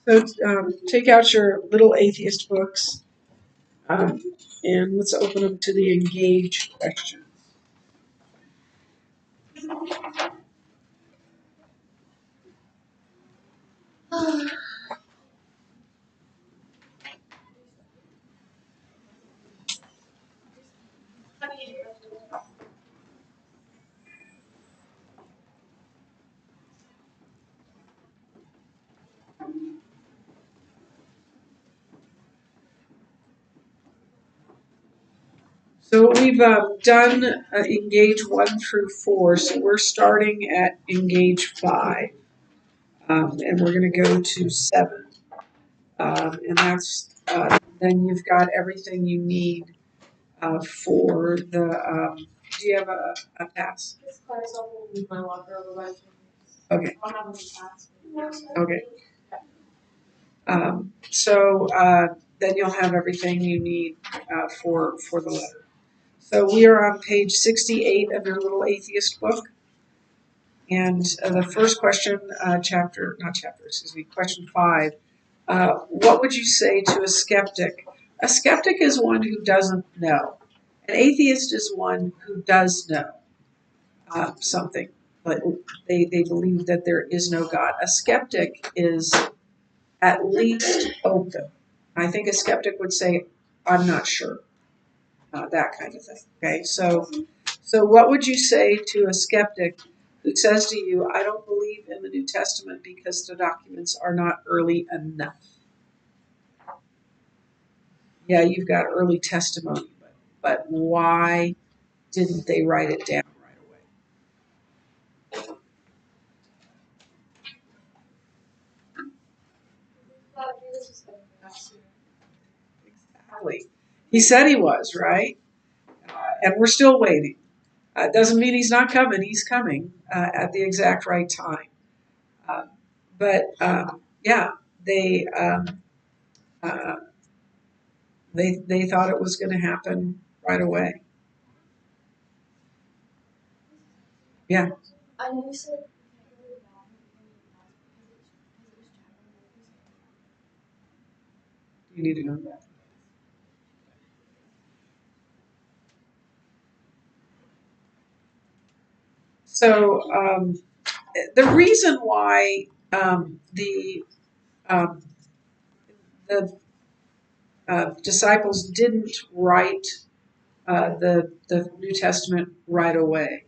So take out your little atheist books um, and let's open them to the engage question. So we've done engage 1 through 4, so we're starting at engage 5, and we're going to go to 7. And that's then you've got everything you need for the. Do you have a pass? This class I'll leave my locker over by 2 minutes. Okay. I'll have any pass. Okay. So then you'll have everything you need for the letter. So we are on page 68 of your little atheist book. And the first question, question 5. What would you say to a skeptic? A skeptic is one who doesn't know. An atheist is one who does know something, but they believe that there is no God. A skeptic is at least open. I think a skeptic would say, I'm not sure, that kind of thing. Okay, so what would you say to a skeptic who says to you, I don't believe in the New Testament because the documents are not early enough? Yeah, you've got early testimony, but why didn't they write it down right away? Exactly. He said he was, right? And we're still waiting. Doesn't mean he's not coming. He's coming at the exact right time. Uh, but yeah, they uh, they thought it was going to happen right away. Yeah. I know you said You need to know that. So the reason why um, the disciples didn't write the New Testament right away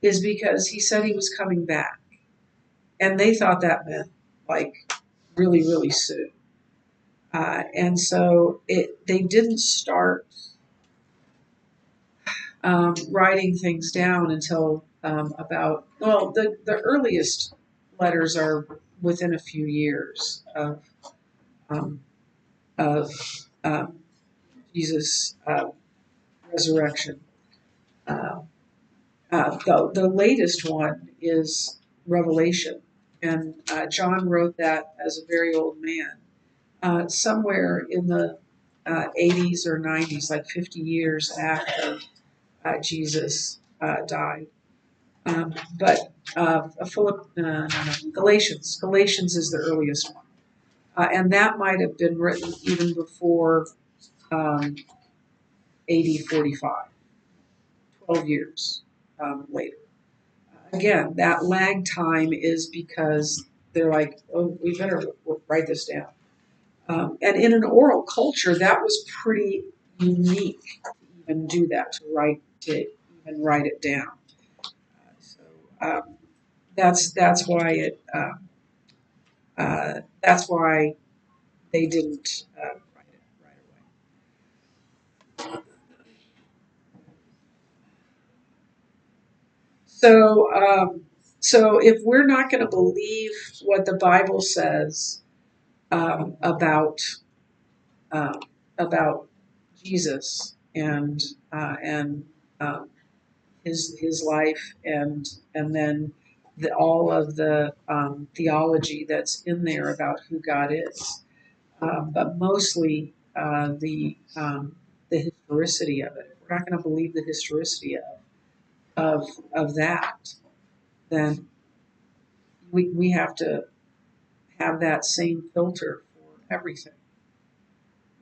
is because he said he was coming back, and they thought that meant like really really soon, and so they didn't start writing things down until about the earliest letters are within a few years um, of Jesus' resurrection. Uh, the latest one is Revelation, and John wrote that as a very old man, somewhere in the 80s or 90s, like 50 years after Jesus died. But Galatians is the earliest one, and that might have been written even before um, AD 45, 12 years later. Again, that lag time is because they're like, oh, we better write this down. And in an oral culture, that was pretty unique to even do that, to even write it down. So that's why that's why they didn't write it right away. So if we're not going to believe what the Bible says um, about um, about Jesus and um, his life and then all of the theology that's in there about who God is, but mostly the historicity of it. If we're not going to believe the historicity of that, then we have to have that same filter for everything.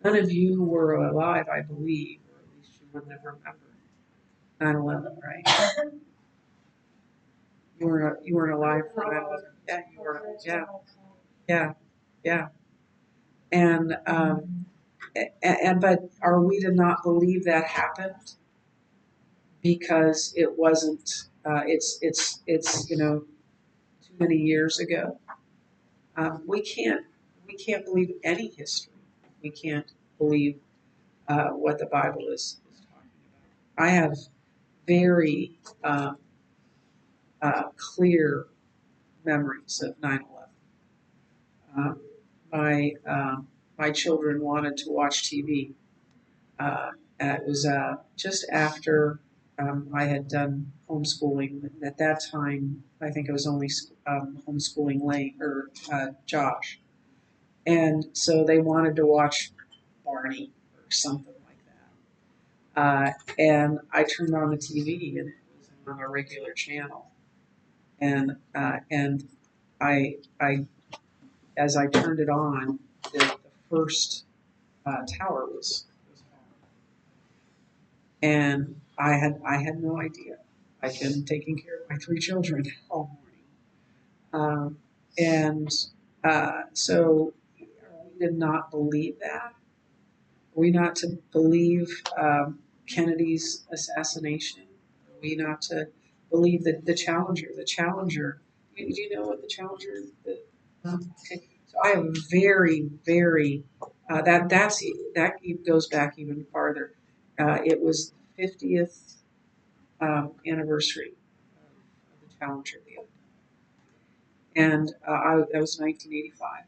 None of you were alive, I believe, or at least you wouldn't have remembered 9/11, right? You weren't alive for 9/11. Yeah, you were. Yeah, yeah, yeah. And but are we to not believe that happened because it wasn't? It's too many years ago. We can't believe any history. We can't believe what the Bible is talking about. I have very clear memories of 9/11. Um, my children wanted to watch TV. And it was just after I had done homeschooling. At that time, I think I was only homeschooling Lane or Josh, and so they wanted to watch Barney or something like that. And I turned on the TV, and it was on a regular channel. And I as I turned it on, the first tower was falling, and I had no idea. I'd been taking care of my three children all morning, and so we did not believe that. Are we not to believe Kennedy's assassination? Are we not to believe that the Challenger? The Challenger. Do you know what the Challenger? Okay. So I am very, very. That goes back even farther. It was the 50th anniversary of the Challenger deal, and that was 1985.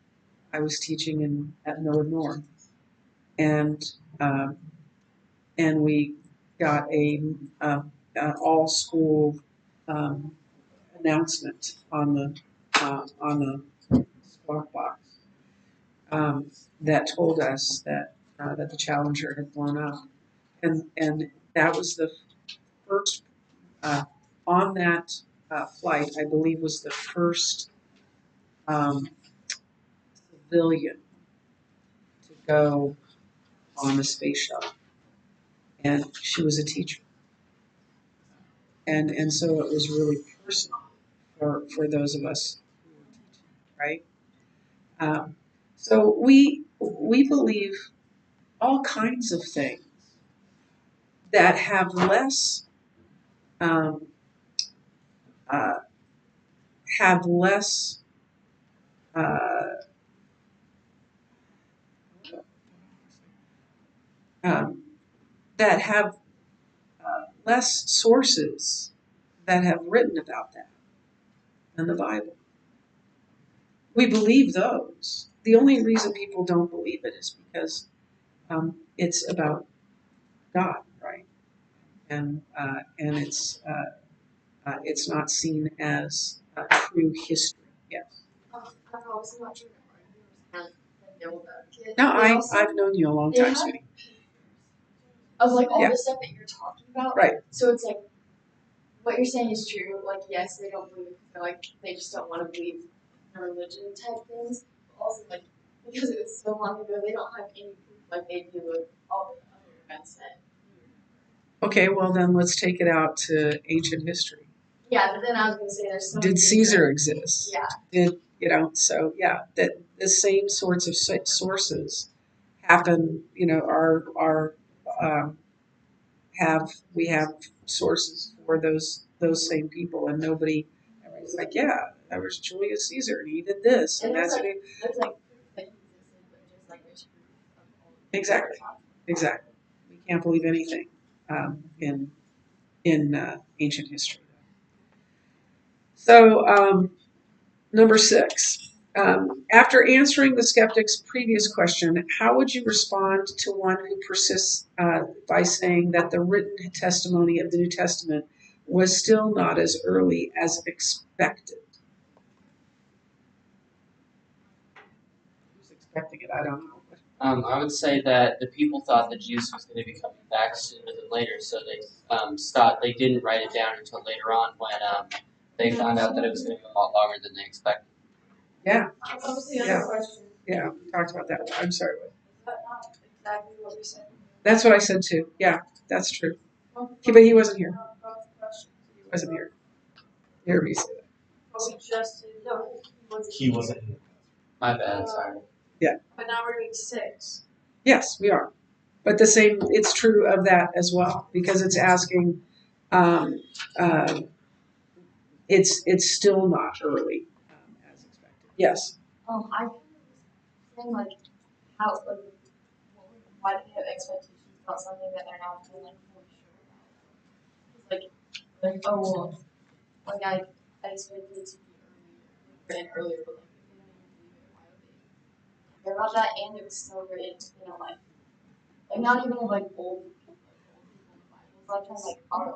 I was teaching at Millard North, and um, and we got all school um, announcement on the squawk box um, that told us that the Challenger had blown up, and that was the first uh, on that flight. I believe was the first um, civilian to go on the space shuttle, and she was a teacher, and so it was really personal for those of us who were teaching, right? Um, so we believe all kinds of things that um, uh, have less um, that have less sources that have written about that than the Bible. We believe those. The only reason people don't believe it is because it's about God, right? And it's not seen as true history. Yes. I've also not sure that I know about it. No, They also I've known you a long they time, have sweetie. of like all Yeah. the stuff that you're talking about. Right. So it's like what you're saying is true. Like yes, they don't believe it. They're like they just don't want to believe in religion type things. But also like because it was so long ago, they don't have any proof like they do with all the other events that. Okay, well then let's take it out to ancient history. Yeah, but then I was gonna say there's so Did many Caesar exist? Yeah. Did so? Yeah, that the same sorts of sources happen. Are um, have we have sources for those same people, and everybody's like, yeah, that was Julius Caesar, and he did this, and that's what he. There's like proof that he existed, but just like there's proof of all the Exactly. Exactly. We can't believe anything in ancient history. So number 6. After answering the skeptic's previous question, how would you respond to one who persists by saying that the written testimony of the New Testament was still not as early as expected? Who's expecting it? I don't know. I would say that the people thought that Jesus was going to be coming back sooner than later, so they stopped. They didn't write it down until later on when they found out that it was going to be a lot longer than they expected. Yeah, What was the Yeah. other question? yeah, we talked about that. I'm sorry. Is that not exactly what we said? That's what I said too. Yeah, that's true. Well, But he wasn't here. Both questions. He wasn't here. You heard me say that. But we just did, no, He wasn't in the My bad, sorry. but now we're doing 6. Yes, we are. But the same, it's true of that as well, because it's asking, um, uh, it's still not early, as expected. Yes. I was saying like how like why do they have expectations about something that they're not even like fully sure about? It's like oh well, like I expected it to be written earlier, but like if they don't even believe it, why would they care about that? And it was still written, like not even like old people, in the Bible. So I'm trying to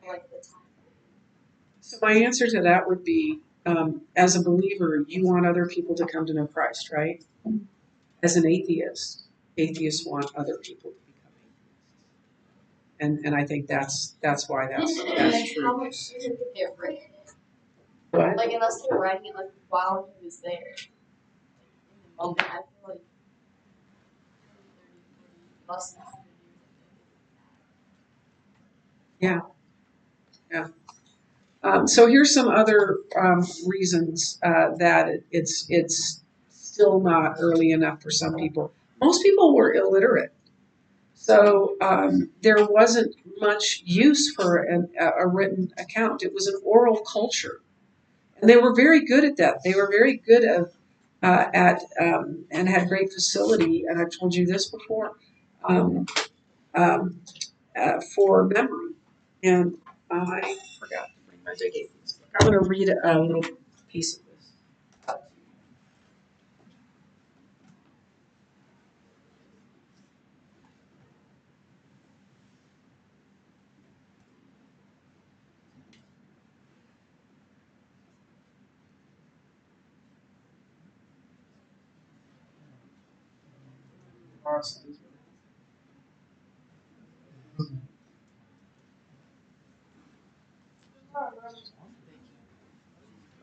like like the time. So my answer to that would be, as a believer, you want other people to come to know Christ, right? As an atheist, atheists want other people to become atheists, and I think that's why that's Like true. how much sooner could they have written it? But Like unless they're writing it like while he was there. In the moment, I feel like 30, 40, less than 100 years. So here's some other reasons that it's still not early enough for some people. Most people were illiterate, so there wasn't much use for a written account. It was an oral culture, and they were very good at that. They were very good at and had great facility. And I've told you this before, um, um, for memory. And I forgot to bring my Dick Atheist book. I'm going to read a little piece of this.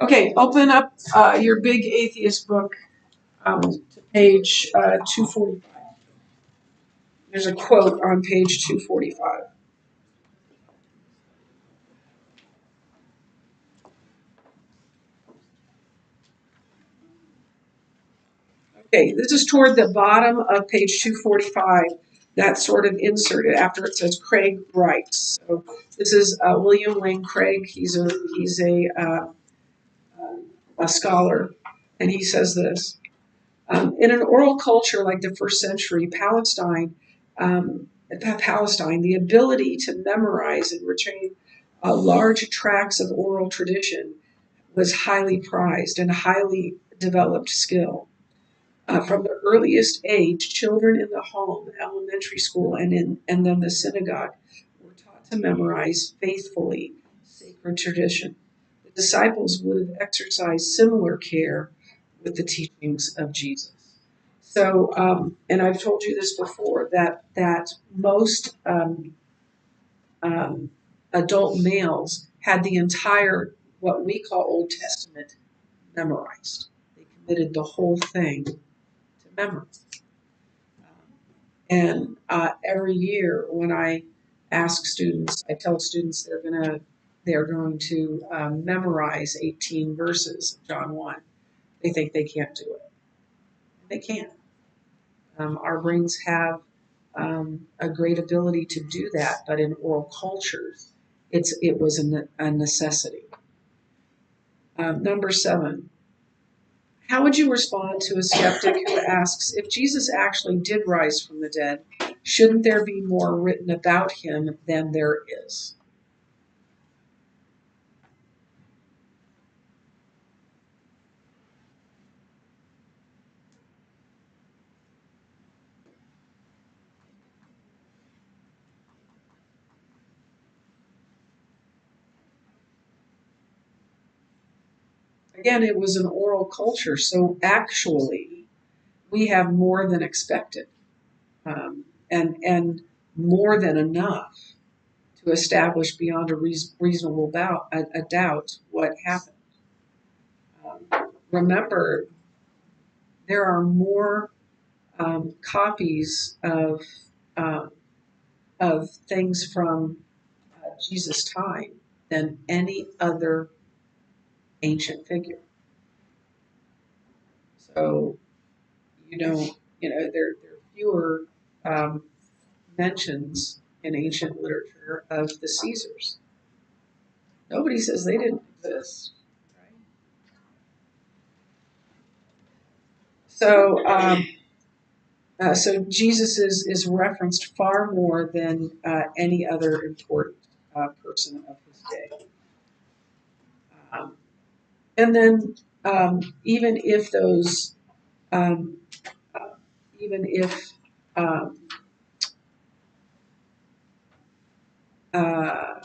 Okay, open up your big atheist book to page 245. There's a quote on page 245. Okay, this is toward the bottom of page 245. That's sort of inserted after it says Craig writes. So this is William Lane Craig. He's a scholar, and he says this. In an oral culture like the first century, Palestine, the ability to memorize and retain large tracts of oral tradition was highly prized and a highly developed skill. From the earliest age, children in the home, elementary school, and then the synagogue were taught to memorize faithfully sacred tradition. The disciples would have exercised similar care with the teachings of Jesus. So, and I've told you this before that most um, adult males had the entire what we call Old Testament memorized. They committed the whole thing to memory. And every year, when I ask students, I tell students they're going to memorize 18 verses of John 1. They think they can't do it. They can. Our brains have a great ability to do that, but in oral cultures, it was a necessity. Number 7. How would you respond to a skeptic who asks, if Jesus actually did rise from the dead, shouldn't there be more written about him than there is? Again, it was an oral culture, so actually we have more than expected, and more than enough to establish beyond a reasonable doubt what happened. remember, there are more copies um, of things from Jesus' time than any other ancient figure. So there are fewer um, mentions in ancient literature of the Caesars. Nobody says they didn't exist. Right? So Jesus is referenced far more than any other important person of his day. Um, and then even if those, um, uh, even if um, uh,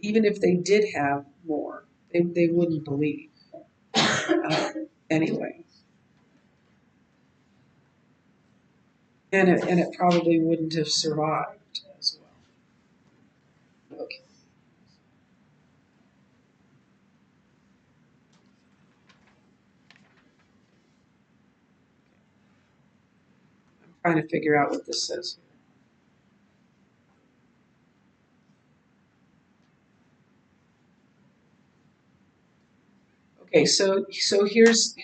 even if they did have more, they wouldn't believe anyway. And it probably wouldn't have survived as well. Okay. I'm trying to figure out what this says here. Okay, so here's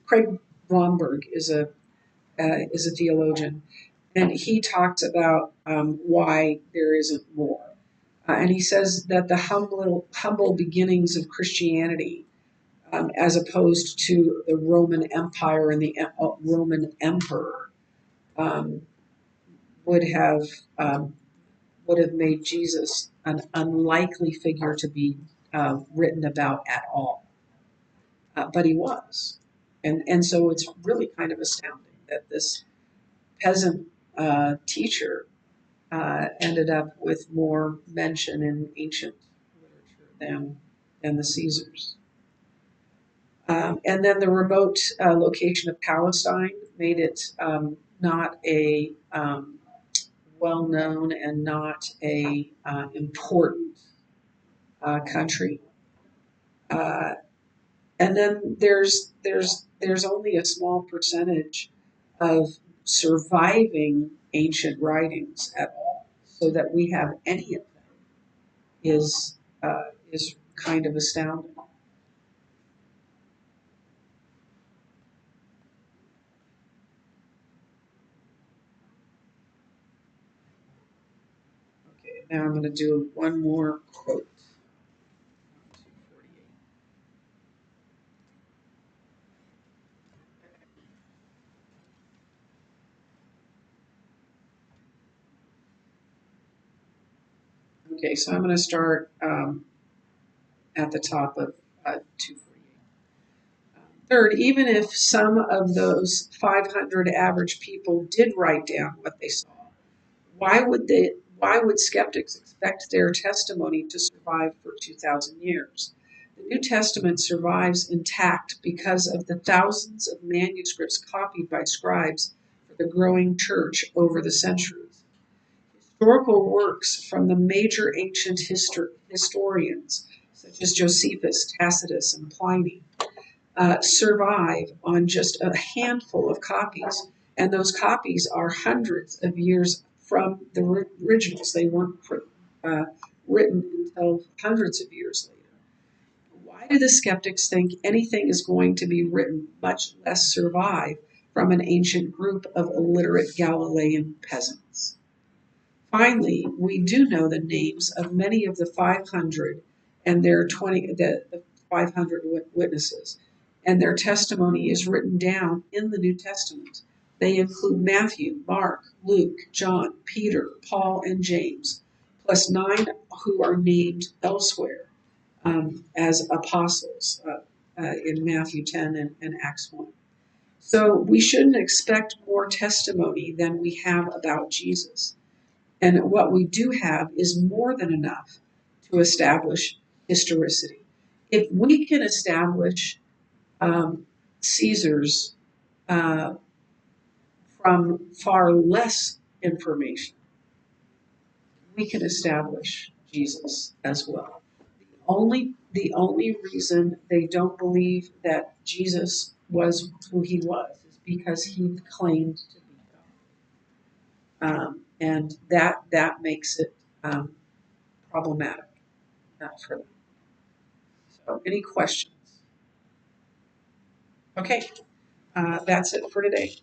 Craig Blomberg is a theologian, and he talks about why there isn't more. And he says that the humble beginnings of Christianity, as opposed to the Roman Empire and the Roman Emperor, um, would have um, would have made Jesus an unlikely figure to be written about at all. But he was, and so it's really kind of astounding that this peasant teacher ended up with more mention in ancient literature than the Caesars. And then the remote location of Palestine made it not a well-known and not a important country. Uh, and then there's only a small percentage of surviving ancient writings at all, so that we have any of them is kind of astounding. Okay, now I'm going to do one more quote. Okay, so I'm going to start at the top of 248. Third, even if some of those 500 average people did write down what they saw, why would they? Why would skeptics expect their testimony to survive for 2,000 years? The New Testament survives intact because of the thousands of manuscripts copied by scribes for the growing church over the centuries. Historical works from the major ancient historians, such as Josephus, Tacitus, and Pliny, survive on just a handful of copies. And those copies are hundreds of years from the originals. They weren't uh, written until hundreds of years later. Why do the skeptics think anything is going to be written, much less survive, from an ancient group of illiterate Galilean peasants? Finally, we do know the names of many of the 500 and their 20, the 500 witnesses, and their testimony is written down in the New Testament. They include Matthew, Mark, Luke, John, Peter, Paul, and James, plus 9 who are named elsewhere as apostles in Matthew 10 and Acts 1. So we shouldn't expect more testimony than we have about Jesus. And what we do have is more than enough to establish historicity. If we can establish Caesar's uh, from far less information, we can establish Jesus as well. The The only reason they don't believe that Jesus was who he was is because he claimed to be God, and that makes it problematic for them. So, any questions? Okay, that's it for today.